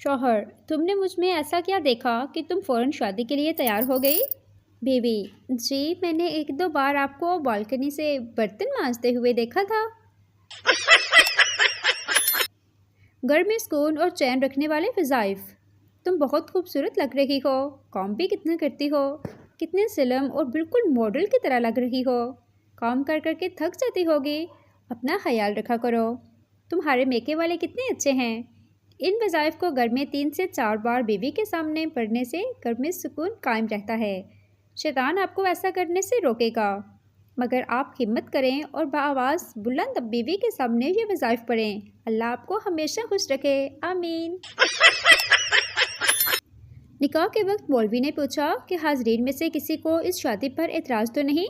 शौहर, तुमने मुझ में ऐसा क्या देखा कि तुम फ़ौरन शादी के लिए तैयार हो गई? बीवी, जी मैंने एक दो बार आपको बालकनी से बर्तन मांजते हुए देखा था। घर में सुकून और चैन रखने वाले वज़ाइफ। तुम बहुत खूबसूरत लग रही हो, काम भी कितना करती हो, कितने सिलम और बिल्कुल मॉडल की तरह लग रही हो। काम कर कर के थक जाती होगी, अपना ख्याल रखा करो। तुम्हारे मेके वाले कितने अच्छे हैं। इन वज़ाइफ को घर में 3 से 4 बार बीवी के सामने पढ़ने से घर में सुकून कायम रहता है। शैतान आपको ऐसा करने से रोकेगा, मगर आप हिम्मत करें और बाआवाज़ बुलंद बीवी के सामने ये वज़ाइफ पढ़ें। अल्लाह आपको हमेशा खुश रखे, आमीन। निकाह के वक्त मौलवी ने पूछा कि हाज़रीन में से किसी को इस शादी पर एतराज़ तो नहीं।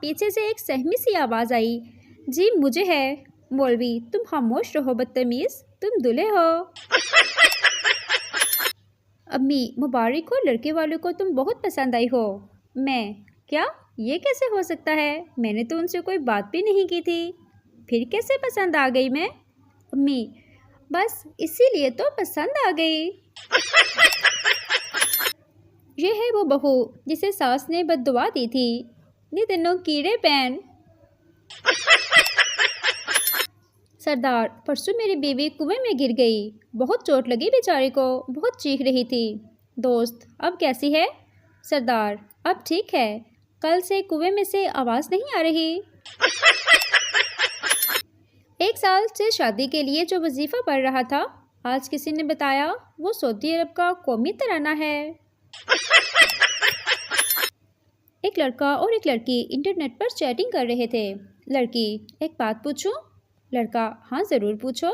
पीछे से एक सहमी सी आवाज़ आई, जी मुझे है। मौलवी, तुम खामोश रहो बदतमीज़, तुम दूल्हे हो। अम्मी, मुबारक हो, लड़के वालों को तुम बहुत पसंद आई हो। मैं, क्या? ये कैसे हो सकता है? मैंने तो उनसे कोई बात भी नहीं की थी, फिर कैसे पसंद आ गई मैं? अम्मी, बस इसीलिए तो पसंद आ गई। ये है वो बहू जिसे सास ने बद्दुआ दी थी, नी तीनों कीड़े पैन। सरदार, परसों मेरी बीवी कुएं में गिर गई, बहुत चोट लगी बेचारे को, बहुत चीख रही थी। दोस्त, अब कैसी है? सरदार, अब ठीक है, कल से कुएं में से आवाज़ नहीं आ रही। 1 साल से शादी के लिए जो वजीफ़ा पढ़ रहा था, आज किसी ने बताया वो सऊदी अरब का कौमी तराना है। एक लड़का और एक लड़की इंटरनेट पर चैटिंग कर रहे थे। लड़की, एक बात पूछूं? लड़का, हाँ ज़रूर पूछो।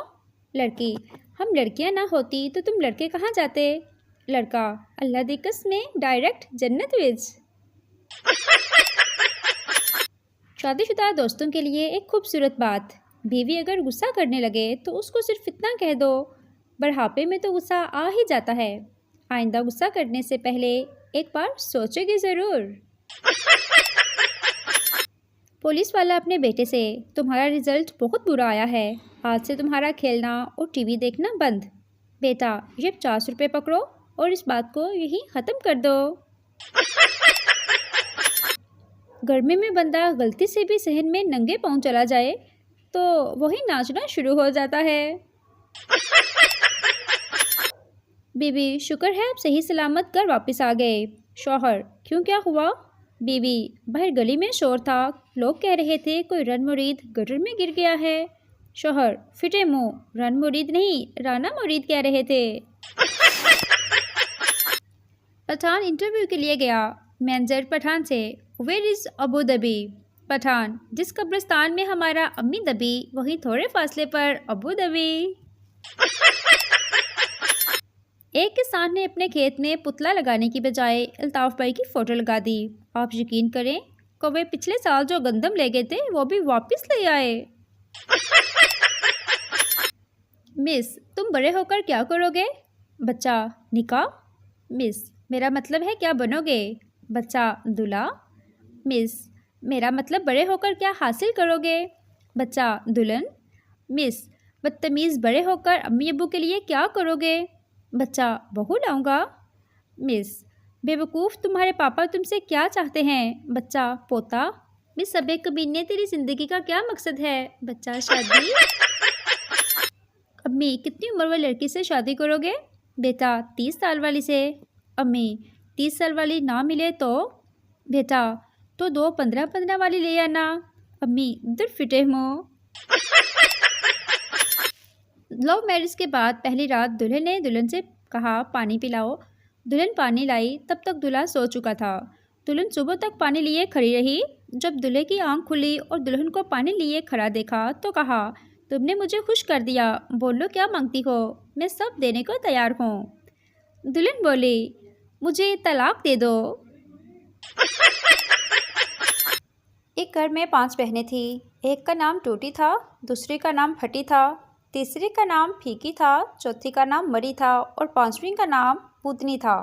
लड़की, हम लड़कियां ना होती तो तुम लड़के कहाँ जाते? लड़का, अल्लाह दी कसमें डायरेक्ट जन्नत विच। शादीशुदा दोस्तों के लिए एक खूबसूरत बात, बीवी अगर गुस्सा करने लगे तो उसको सिर्फ इतना कह दो, बढ़ापे में तो गुस्सा आ ही जाता है, आइंदा गुस्सा करने से पहले एक बार सोचोगे ज़रूर। पुलिस वाला अपने बेटे से, तुम्हारा रिजल्ट बहुत बुरा आया है, आज से तुम्हारा खेलना और टीवी देखना बंद। बेटा, ये 50 रुपये पकड़ो और इस बात को यहीं ख़त्म कर दो। गर्मी में बंदा गलती से भी सहन में नंगे पाँव चला जाए तो वही नाचना शुरू हो जाता है। बीवी, शुक्र है आप सही सलामत घर वापस आ गए। शौहर, क्यों, क्या हुआ? बीवी, बाहर गली में शोर था, लोग कह रहे थे कोई रन मुरीद गटर में गिर गया है। शौहर, फिटे मुंह, रन मुरीद नहीं राना मुरीद कह रहे थे। पठान इंटरव्यू के लिए गया। मैनेजर पठान से, where is Abu Dhabi? Pathan, जिस कब्रिस्तान में हमारा अम्मी दबी वहीं थोड़े फासले पर अबू धाबी। एक किसान ने अपने खेत में पुतला लगाने की बजाय अल्ताफ़ भाई की फ़ोटो लगा दी। आप यकीन करें, कौवे पिछले साल जो गंदम ले गए थे वो भी वापस ले आए। मिस, तुम बड़े होकर क्या करोगे? बच्चा, निकाह। मिस, मेरा मतलब है क्या बनोगे? बच्चा, दूल्हा। मिस, मेरा मतलब बड़े होकर क्या हासिल करोगे? बच्चा, दुल्हन। मिस, बदतमीज़, बड़े होकर अम्मी अब्बू के लिए क्या करोगे? बच्चा, बहू लाऊंगा। मिस, बेवकूफ़, तुम्हारे पापा तुमसे क्या चाहते हैं? बच्चा, पोता। मिस, सबे कमीने, तेरी ज़िंदगी का क्या मकसद है? बच्चा, शादी। अम्मी, कितनी उम्र वाली लड़की से शादी करोगे? बेटा, 30 साल वाली से। अम्मी, 30 साल वाली ना मिले तो? बेटा, तो 2 15-15 वाली ले आना। अम्मी, दूर फिटे मुँह। लव मैरिज के बाद पहली रात दूल्हे ने दुल्हन से कहा पानी पिलाओ। दुल्हन पानी लाई, तब तक दूल्हा सो चुका था। दुल्हन सुबह तक पानी लिए खड़ी रही। जब दूल्हे की आंख खुली और दुल्हन को पानी लिए खड़ा देखा तो कहा, तुमने मुझे खुश कर दिया, बोलो क्या मांगती हो, मैं सब देने को तैयार हूँ। दुल्हन बोली, मुझे तलाक दे दो। एक घर में 5 बहनें थी। एक का नाम टूटी था, दूसरी का नाम फटी था, तीसरी का नाम फीकी था, चौथी का नाम मरी था और 5वीं का नाम पूतनी था।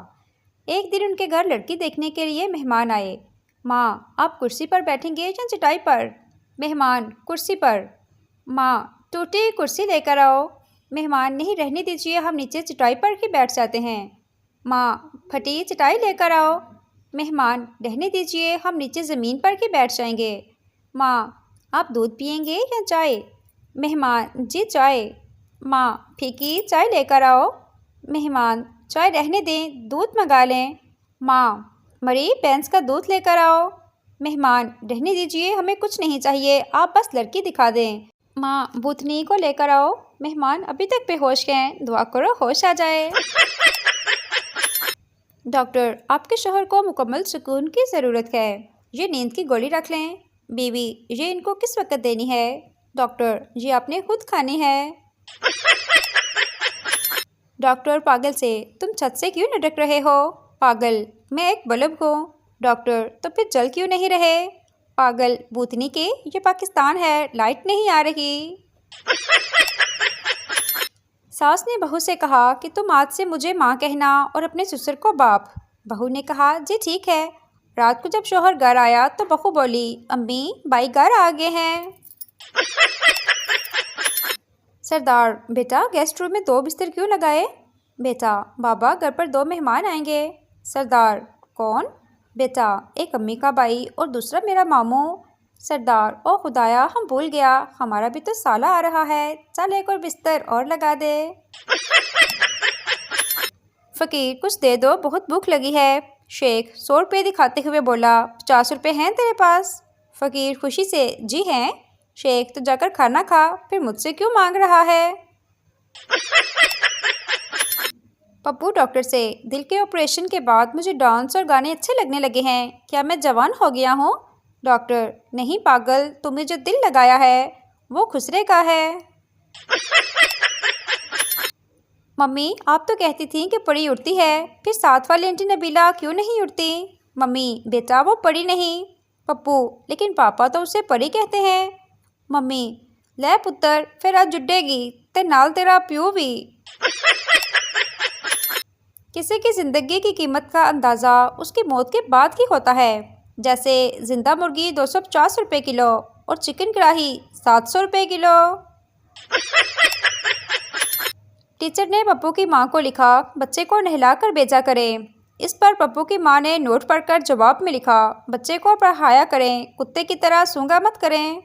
एक दिन उनके घर लड़की देखने के लिए मेहमान आए। माँ, आप कुर्सी पर बैठेंगे या चटाई पर? मेहमान, कुर्सी पर। माँ, टूटी कुर्सी लेकर आओ। मेहमान, नहीं रहने दीजिए, हम नीचे चटाई पर ही बैठ जाते हैं। माँ, फटी चटाई लेकर आओ। मेहमान, रहने दीजिए, हम नीचे ज़मीन पर ही बैठ जाएंगे। माँ, आप दूध पियेंगे या चाय? मेहमान, जी चाय। माँ, फीकी चाय लेकर आओ। मेहमान, चाय रहने दें, दूध मंगा लें। माँ, मरी भैंस का दूध लेकर आओ। मेहमान, रहने दीजिए, हमें कुछ नहीं चाहिए, आप बस लड़की दिखा दें। माँ, भूतनी को लेकर आओ। मेहमान, अभी तक बेहोश हैं, दुआ करो होश आ जाए। डॉक्टर, आपके शौहर को मुकम्मल सुकून की ज़रूरत है, ये नींद की गोली रख लें। बीवी, ये इनको किस वक्त देनी है? डॉक्टर, ये आपने खुद खानी है। डॉक्टर पागल से, तुम छत से क्यों लटक रहे हो? पागल, मैं एक बल्ब हूँ। डॉक्टर, तो फिर जल क्यों नहीं रहे? पागल, भूतनी के, ये पाकिस्तान है, लाइट नहीं आ रही। सास ने बहू से कहा कि तुम आज से मुझे माँ कहना और अपने ससुर को बाप। बहू ने कहा, जी ठीक है। रात को जब शौहर घर आया तो बहू बोली, अम्मी, भाई घर आ गए हैं। सरदार, बेटा गेस्ट रूम में 2 बिस्तर क्यों लगाए? बेटा, बाबा घर पर 2 मेहमान आएंगे। सरदार, कौन? बेटा, एक अम्मी का भाई और दूसरा मेरा मामू। सरदार, ओ खुदाया, हम भूल गया, हमारा भी तो साला आ रहा है, चल एक और बिस्तर और लगा दे। फ़कीर, कुछ दे दो, बहुत भूख लगी है। शेख 100 रुपये दिखाते हुए बोला, 50 रुपये हैं तेरे पास? फ़कीर खुशी से, जी हैं। शेख, तो जाकर खाना खा, फिर मुझसे क्यों मांग रहा है? पप्पू डॉक्टर से, दिल के ऑपरेशन के बाद मुझे डांस और गाने अच्छे लगने लगे हैं, क्या मैं जवान हो गया हूँ? डॉक्टर, नहीं पागल, तुमने जो दिल लगाया है वो खुसरे का है। मम्मी, आप तो कहती थी कि परी उड़ती है, फिर साथ वाली आंटी नबीला क्यों नहीं उड़ती? मम्मी, बेटा वो परी नहीं। पप्पू, लेकिन पापा तो उसे परी कहते हैं। मम्मी, ले पुत्र, फिर आज जुड़ेगी ते नाल तेरा प्यू भी। किसी की ज़िंदगी की कीमत का अंदाज़ा उसकी मौत के बाद ही होता है, जैसे जिंदा मुर्गी 250 रुपये किलो और चिकन कढ़ाई 700 रुपये किलो। टीचर ने पप्पू की मां को लिखा, बच्चे को नहला कर भेजा करें। इस पर पप्पू की मां ने नोट पढ़कर जवाब में लिखा, बच्चे को पढ़ाया करें, कुत्ते की तरह सूंघा मत करें।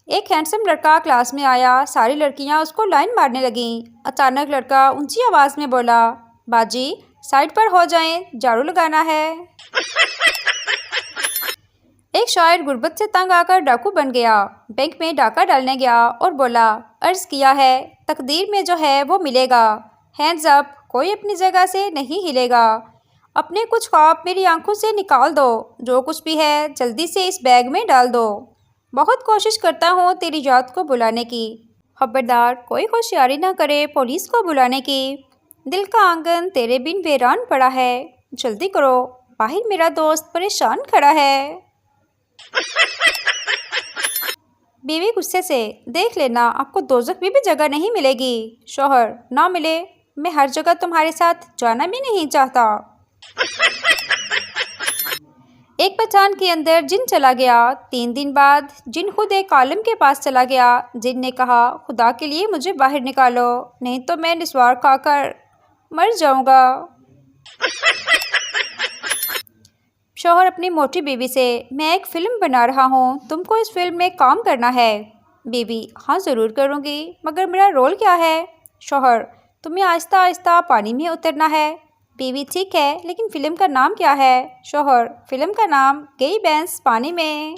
एक हैंडसम लड़का क्लास में आया, सारी लड़कियां उसको लाइन मारने लगीं। अचानक लड़का ऊंची आवाज़ में बोला, बाजी साइड पर हो जाएं, झाड़ू लगाना है। एक शायर गुर्बत से तंग आकर डाकू बन गया, बैंक में डाका डालने गया और बोला, अर्ज़ किया है तकदीर में जो है वो मिलेगा, हैंड्स अप, कोई अपनी जगह से नहीं हिलेगा। अपने कुछ ख्वाब मेरी आंखों से निकाल दो, जो कुछ भी है जल्दी से इस बैग में डाल दो। बहुत कोशिश करता हूँ तेरी याद को बुलाने की, खबरदार कोई होशियारी ना करे पुलिस को बुलाने की। दिल का आंगन तेरे बिन वीरान पड़ा है, जल्दी करो, बाहर मेरा दोस्त परेशान खड़ा है। बीवी गुस्से से, देख लेना आपको दोज़ख में भी जगह नहीं मिलेगी। शौहर, ना मिले, मैं हर जगह तुम्हारे साथ जाना भी नहीं चाहता। एक पठान के अंदर जिन चला गया। 3 दिन बाद जिन खुद एक आलिम के पास चला गया। जिन ने कहा, खुदा के लिए मुझे बाहर निकालो, नहीं तो मैं निस्वार खाकर मर जाऊंगा। शौहर अपनी मोटी बीवी से, मैं एक फ़िल्म बना रहा हूँ, तुमको इस फिल्म में काम करना है। बीवी, हाँ ज़रूर करूँगी, मगर मेरा रोल क्या है? शौहर, तुम्हें आहिस्ता आहिस्ता पानी में उतरना है। बीवी, ठीक है, लेकिन फ़िल्म का नाम क्या है? शौहर, फ़िल्म का नाम गई भैंस पानी में।